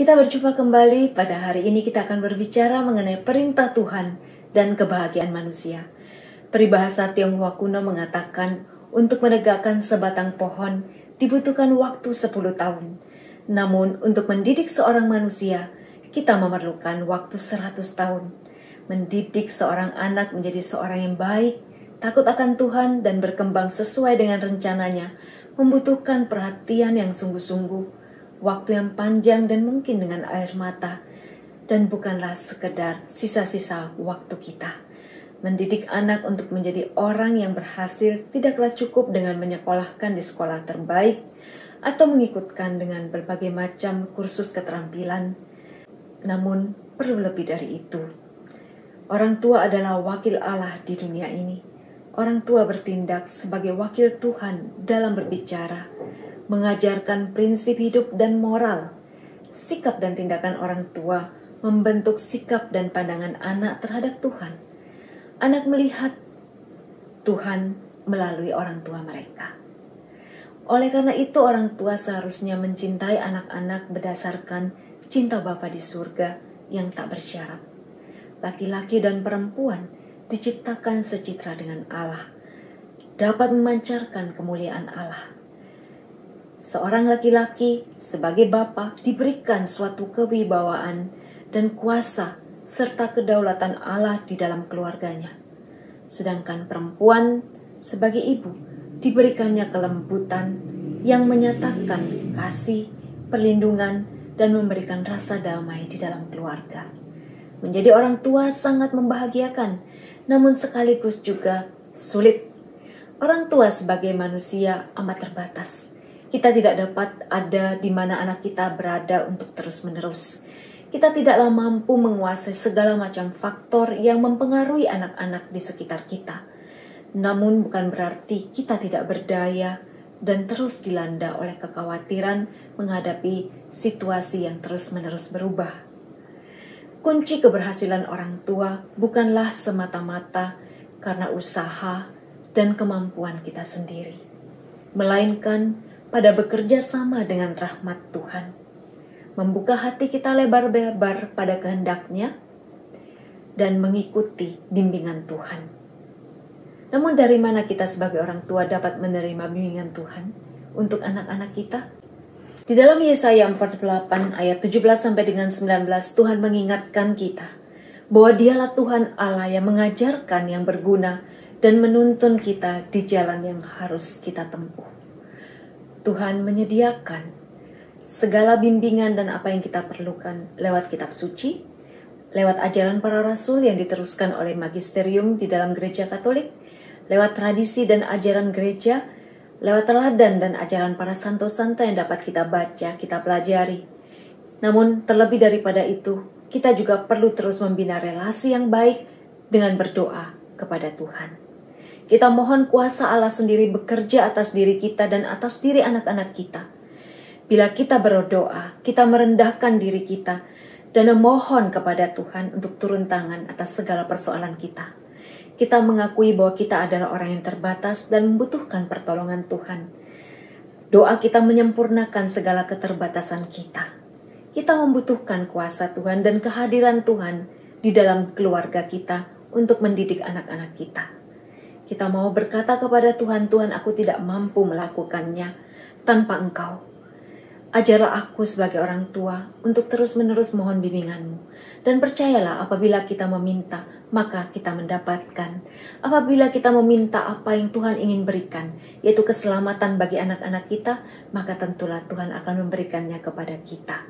Kita berjumpa kembali. Pada hari ini kita akan berbicara mengenai perintah Tuhan dan kebahagiaan manusia. Peribahasa Tionghoa kuno mengatakan untuk menegakkan sebatang pohon dibutuhkan waktu 10 tahun. Namun untuk mendidik seorang manusia, kita memerlukan waktu 100 tahun. Mendidik seorang anak menjadi seorang yang baik, takut akan Tuhan dan berkembang sesuai dengan rencananya, membutuhkan perhatian yang sungguh-sungguh, waktu yang panjang dan mungkin dengan air mata, dan bukanlah sekedar sisa-sisa waktu kita. Mendidik anak untuk menjadi orang yang berhasil tidaklah cukup dengan menyekolahkan di sekolah terbaik atau mengikutkan dengan berbagai macam kursus keterampilan. Namun perlu lebih dari itu. Orang tua adalah wakil Allah di dunia ini. Orang tua bertindak sebagai wakil Tuhan dalam berbicara, mengajarkan prinsip hidup dan moral. Sikap dan tindakan orang tua membentuk sikap dan pandangan anak terhadap Tuhan. Anak melihat Tuhan melalui orang tua mereka. Oleh karena itu orang tua seharusnya mencintai anak-anak berdasarkan cinta Bapa di surga yang tak bersyarat. Laki-laki dan perempuan diciptakan secitra dengan Allah, dapat memancarkan kemuliaan Allah. Seorang laki-laki sebagai bapa diberikan suatu kewibawaan dan kuasa serta kedaulatan Allah di dalam keluarganya. Sedangkan perempuan sebagai ibu diberikannya kelembutan yang menyatakan kasih, perlindungan, dan memberikan rasa damai di dalam keluarga. Menjadi orang tua sangat membahagiakan, namun sekaligus juga sulit. Orang tua sebagai manusia amat terbatas. Kita tidak dapat ada di mana anak kita berada untuk terus-menerus. Kita tidaklah mampu menguasai segala macam faktor yang mempengaruhi anak-anak di sekitar kita. Namun bukan berarti kita tidak berdaya dan terus dilanda oleh kekhawatiran menghadapi situasi yang terus-menerus berubah. Kunci keberhasilan orang tua bukanlah semata-mata karena usaha dan kemampuan kita sendiri, melainkan pada bekerja sama dengan rahmat Tuhan, membuka hati kita lebar-lebar pada kehendak-Nya, dan mengikuti bimbingan Tuhan. Namun dari mana kita sebagai orang tua dapat menerima bimbingan Tuhan untuk anak-anak kita? Di dalam Yesaya 48 ayat 17 sampai dengan 19 Tuhan mengingatkan kita bahwa Dialah Tuhan Allah yang mengajarkan yang berguna dan menuntun kita di jalan yang harus kita tempuh. Tuhan menyediakan segala bimbingan dan apa yang kita perlukan lewat kitab suci, lewat ajaran para rasul yang diteruskan oleh magisterium di dalam gereja Katolik, lewat tradisi dan ajaran gereja, lewat teladan dan ajaran para santo-santo yang dapat kita baca, kita pelajari. Namun terlebih daripada itu, kita juga perlu terus membina relasi yang baik dengan berdoa kepada Tuhan. Kita mohon kuasa Allah sendiri bekerja atas diri kita dan atas diri anak-anak kita. Bila kita berdoa, kita merendahkan diri kita dan memohon kepada Tuhan untuk turun tangan atas segala persoalan kita. Kita mengakui bahwa kita adalah orang yang terbatas dan membutuhkan pertolongan Tuhan. Doa kita menyempurnakan segala keterbatasan kita. Kita membutuhkan kuasa Tuhan dan kehadiran Tuhan di dalam keluarga kita untuk mendidik anak-anak kita. Kita mau berkata kepada Tuhan, Tuhan, aku tidak mampu melakukannya tanpa Engkau. Ajarlah aku sebagai orang tua untuk terus-menerus mohon bimbingan-Mu. Dan percayalah apabila kita meminta, maka kita mendapatkan. Apabila kita meminta apa yang Tuhan ingin berikan, yaitu keselamatan bagi anak-anak kita, maka tentulah Tuhan akan memberikannya kepada kita.